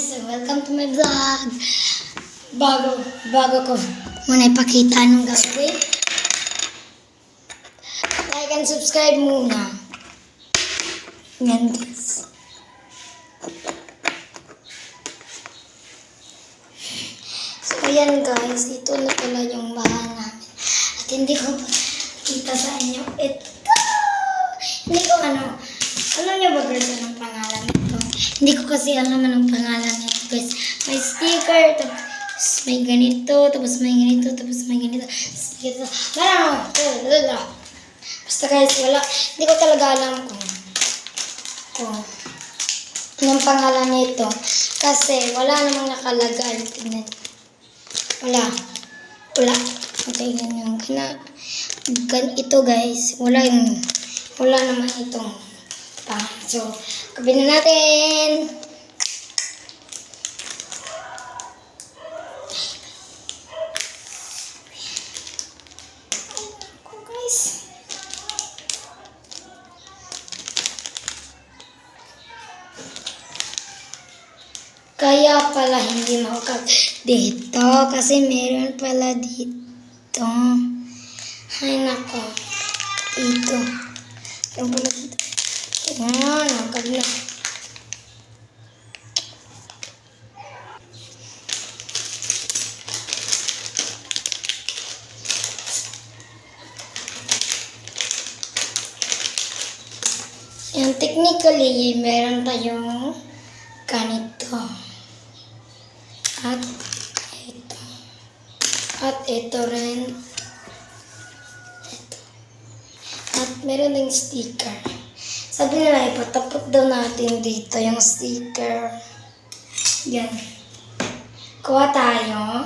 guys, welcome to my vlog. Bago ko muna ipakita anong gagawin. Like and subscribe muna. Yan guys. So ayan guys, dito na pala yung bahay namin. At hindi ko pa kita sa inyo ito. Hindi ko alam niyo ba guys anong pangalan nito? Hindi ko kasi alam anong pangalan nito guys. May sticker, tapos may ganito, tapos may ganito, tapos may ganito. Basta guys, wala. Hindi ko talaga alam kung anong pangalan nito. Kasi wala namang nakalagay. Tignan. Wala. Okay, ganyan. Ito guys, wala naman itong pa. So, kabin na natin. Guys. Kaya pala hindi makakag dito kasi meron pala dito. Ay nako. Dito. Yung pala dito. Ayan, nakag na. Yan, technically, meron tayong ganito. At ito. At ito rin. Ito. At meron ding sticker. Sabi nila, ipatapot daw natin dito yung sticker. Yan. Kuha tayo.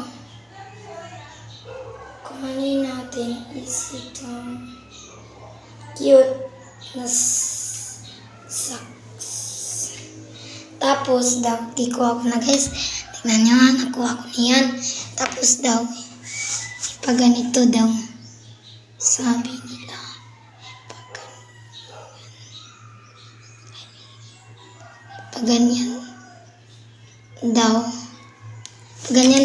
Kuhanin natin is ito. Cute na socks. Tapos daw, ikuha ko na guys. Tignan nyo ha, nakuha ko niyan. Tapos daw, ipaganito daw. Sabi nila. Ganyan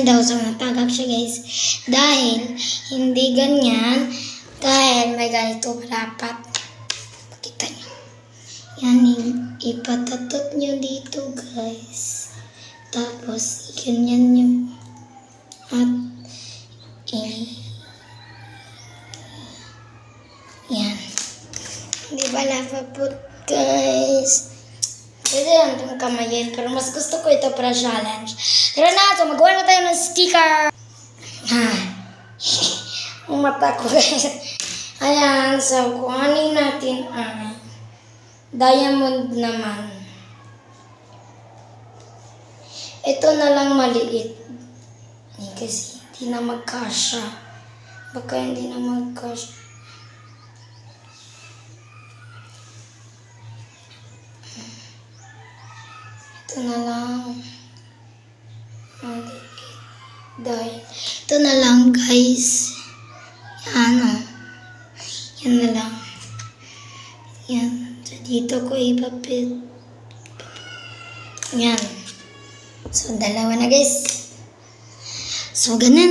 daw so natagak siya guys dahil hindi ganyan dahil may ganito dapat pakita nyo yan ipatatot nyo dito guys tapos ganyan nyo at yan hindi ba napaput guys. Pwede lang itong kamayin, pero mas gusto ko ito para challenge. Tara na, so magawa na tayo ng sticker. Ang mata ko guys. Ayan, so kuhanin natin ang diamond naman. Ito na lang maliit. Kasi hindi na magkasya. Baka hindi na magkasya. Ito na lang. Dahil ito na lang guys. Yan o. Yan na lang. Yan. So dito ko ipapit. Yan. So dalawa na guys. So ganun.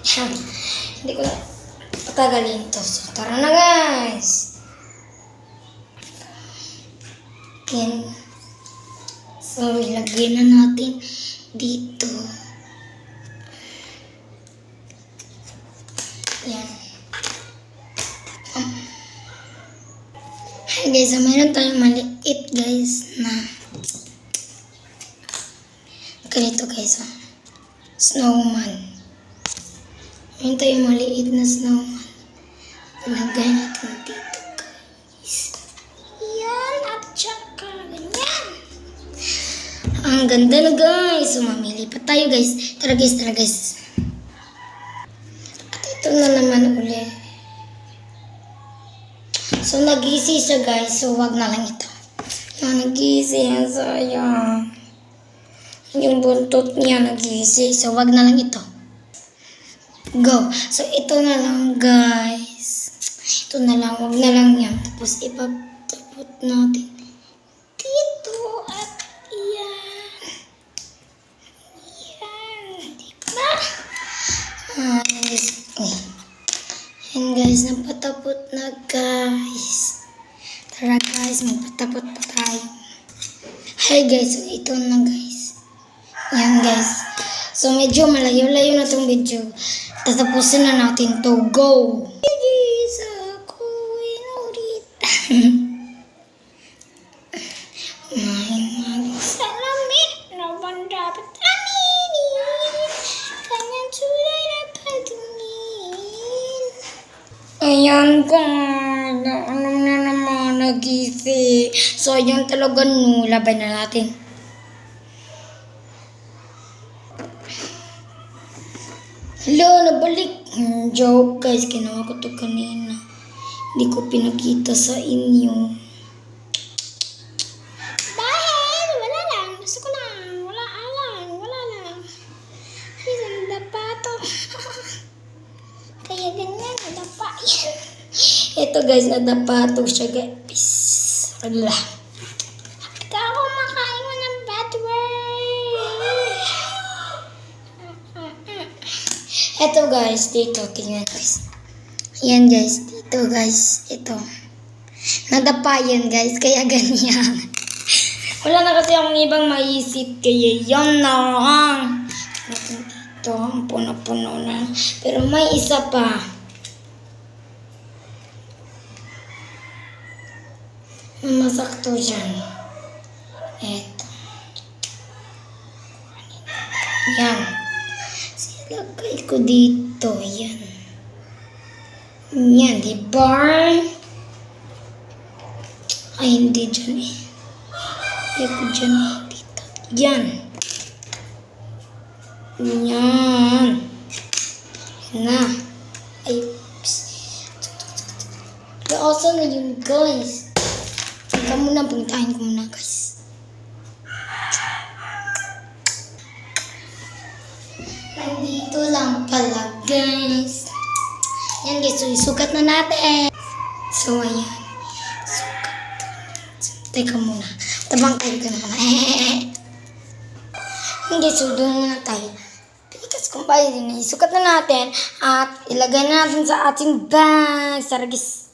Yan. Hindi ko na patagalin to. So tara na guys. Yan. So, ilagay na natin dito. Yan. Hi guys, mayroon tayong maliit guys na ganito guys. Snowman. Mayroon tayong maliit na snowman. Ilagay natin dito. Ang ganda na guys. So, mamili pa tayo guys. Tara guys. At ito na naman ulit. So, nag-easy siya guys. So, wag na lang ito. Yan, nag-easy. Yan, sayang. Yung buntot niya nag-easy. So, wag na lang ito. Go. So, ito na lang guys. Ito na lang. Wag na lang yan. Tapos, ipapapot natin na guys. Tara guys, magpatapot pa tayo. Hi guys, so ito na guys. Yan guys. So medyo malayo-layo na tong video. Tatapusin na natin to. Go! Yes, ako inulit. May salamin na bang dapat aminin? Kanyang tulay na patingin. Ayan guys, alam na naman nag-isi. So ayan talaga no, laban na natin. Hello, nabalik. Joke guys, ginawa ko to kanina. Hindi ko pinakita sa inyo. Dahil, wala lang. Gusto ko lang. Wala lang. Ay, nadapa to. Kaya ganyan, nadapa yan. Ito guys, nadapa to siya guys. Wala. Ikaw ako makain mo ng bad word. Ito guys, dito, tingnan guys. Yan guys, dito guys, ito. Nadapa yan guys, kaya ganyan. Wala na kasi akong ibang maisip, kaya yan lang. Dito, puno-puno na. Pero may isa pa. Masakto dyan. Ito. Yan. Lagay ko dito. Yan. Yan, diba? Ay, hindi dyan eh. Lagay ko dyan eh. Dito. Yan. Yan. Yan na. Ay, also na yun, guys. Teka muna, puntahin ko muna, guys. Nandito lang pala, guys. Yan, guys. So, isukat na natin. So, ayan. Sukat. Teka muna. Tabang tayo ka naman. Yan, guys. So, doon muna tayo. Pikas kung paano din. Isukat na natin. At ilagay na natin sa ating bag. Saragis.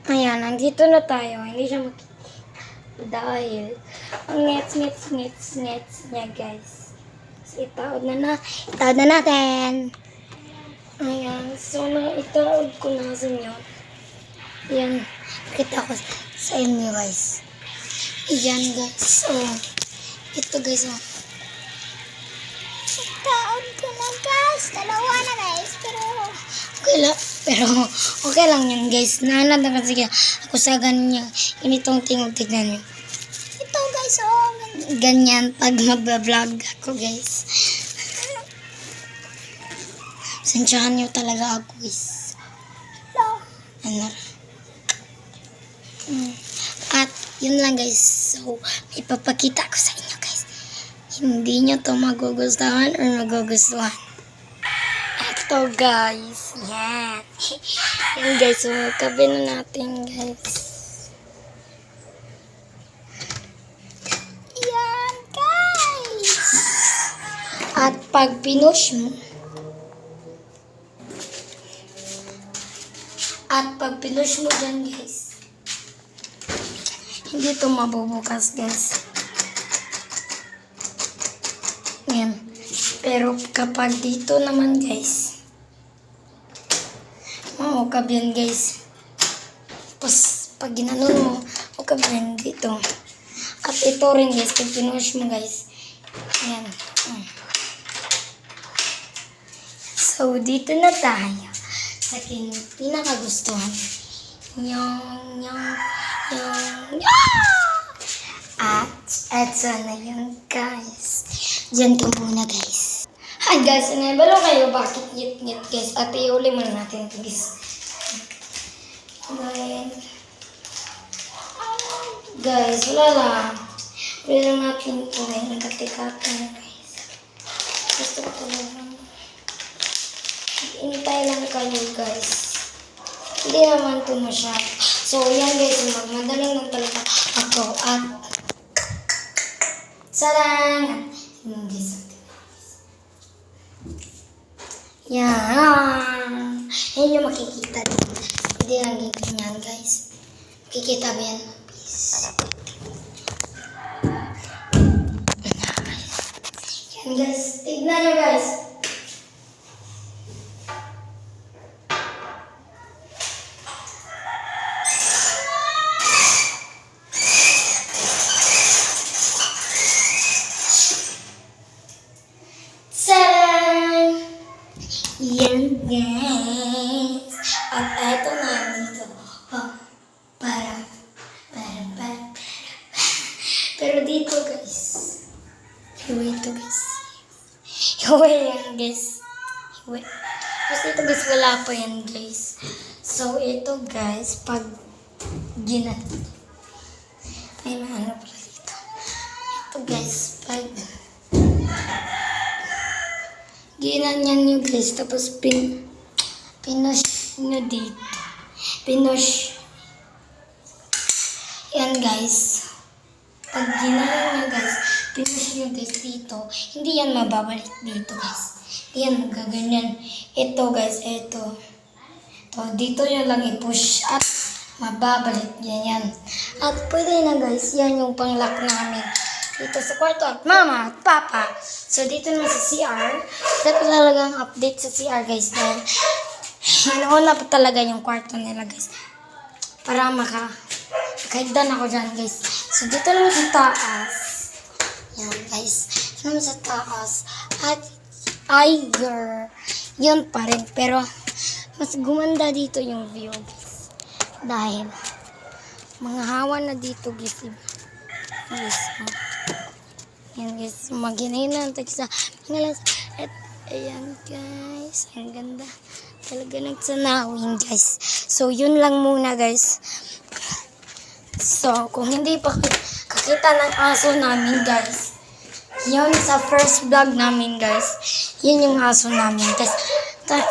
Ayan, nandito na tayo. Hindi siya makikita. Dahil, ang ngets niya, guys. Itaod na natin. Ayan. So, itaod ko na sa inyo. Ayan. Kita ko sa inyo, guys. Ayan, guys. So, ito, guys. Oh. Itaod ko na, guys. Dalawa na, guys. Pero, okay lang yun, guys. Nahanap na kasi ako sa ganyan. Initong tingog, tignan nyo. Ito, guys. Oh, ganyan pag mag-vlog ako, guys. Sensyahan nyo talaga ako, guys. Ano? At yun lang, guys. So, ipapakita ko sa inyo, guys. Hindi nyo to magugustuhan or magugustuhan. Ito, guys. Yan. Yan, guys. So, kabi na natin, guys. At pag pinush mo, dyan, guys, hindi ito mabubukas, guys. Yan. Pero kapag dito naman, guys, maukab yan, guys. Tapos, pag ginanon mo, ukab yan dito. At ito rin, guys, pag pinush mo, guys, yan. So, dito na tayo sa aking pinakagustuhan. At eto na yun, guys. Diyan ka muna, guys. Hi, guys. Balo kayo, bakit ngit-ngit, guys? At iuli muna natin ito, guys. Guys, wala lang. Wala lang natin ito, guys. Nagkatikatan, guys. Gusto ko talaga. Intay lang kayo, guys. Hindi naman ito masyado. So, yan, guys. Magmadaling lang talaga ako. At sarang! Yan. Yan yung makikita dito. Hindi lang ganyan, guys. Kikita ba yan? Peace. Yan, guys. Tignan nyo, guys. Tadaan! Yan, guys. At eto na dito. Oh, parang. Pero dito, guys. Hiway ito, guys. Hiway yan, guys. Hiway. Kasi ito, guys, wala pa yan, guys. So, ito, guys, pag ginan. Ay, ano pala dito. Ito, guys, pag ginanyan nyo, guys, tapos pinush nyo dito. Pinush. Yan, guys. Pag ginanyan nyo, guys, pinush nyo, guys, dito. Hindi yan mababalik dito, guys. Hindi yan magaganyan. Ito, guys, ito. Ito, dito nyo lang i-push at mababalik yan. At pwede na, guys, yan yung pang-lock namin. Dito sa kwarto at mama at papa. So, dito naman sa CR. Dapat talagang update sa CR, guys. Dahil, nauna pa talaga yung kwarto nila, guys. Para makaigdan ako dyan, guys. So, dito naman sa taas. Yan, guys. Dito naman sa taas. At, yun pa rin. Pero, mas gumanda dito yung view, guys. Dahil, mga hawa na dito, guys. Guys, yan, guys. Maghinay na sa ngalas. At, ayan, guys. Ang ganda. Talaga nagsanawin, guys. So, yun lang muna, guys. So, kung hindi pa kakita ng aso namin, guys, yun sa first vlog namin, guys. Yun yung aso namin, guys.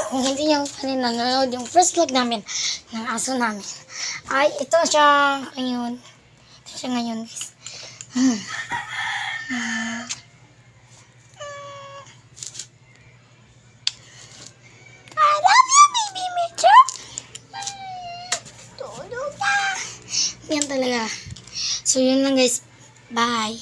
Kung hindi nyo pa rin nanonood yung first vlog namin ng aso namin, ay, ito siya ngayon. Ito siya ngayon, guys. I love you, baby Mitchell. Tulog na. Yan talaga. So, yun lang, guys. Bye.